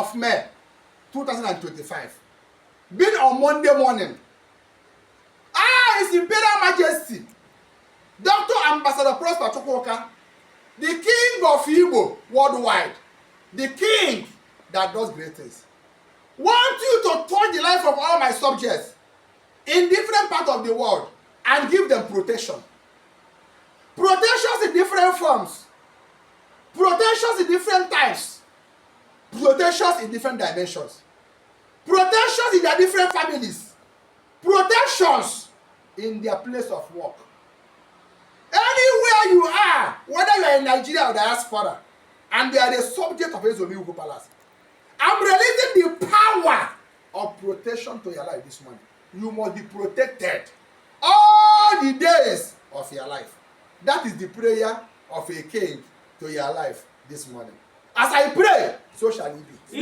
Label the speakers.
Speaker 1: of May 2025, being on Monday morning. His Imperial Majesty, Dr. Ambassador Prosper Chukwuka, the King of Igbo worldwide, the King that does great things, want you to touch the life of all my subjects in different parts of the world and give them protection. Protections in different forms, protections in different types, protections in different dimensions, protections in their different families, protections in their place of work. Anywhere you are, whether you are in Nigeria or diaspora, and they are the subject of Ezomiugu Palace, I'm releasing the power of protection to your life this morning. You must be protected all the days of your life. That is the prayer of a king to your life this morning. As I pray, so shall it be.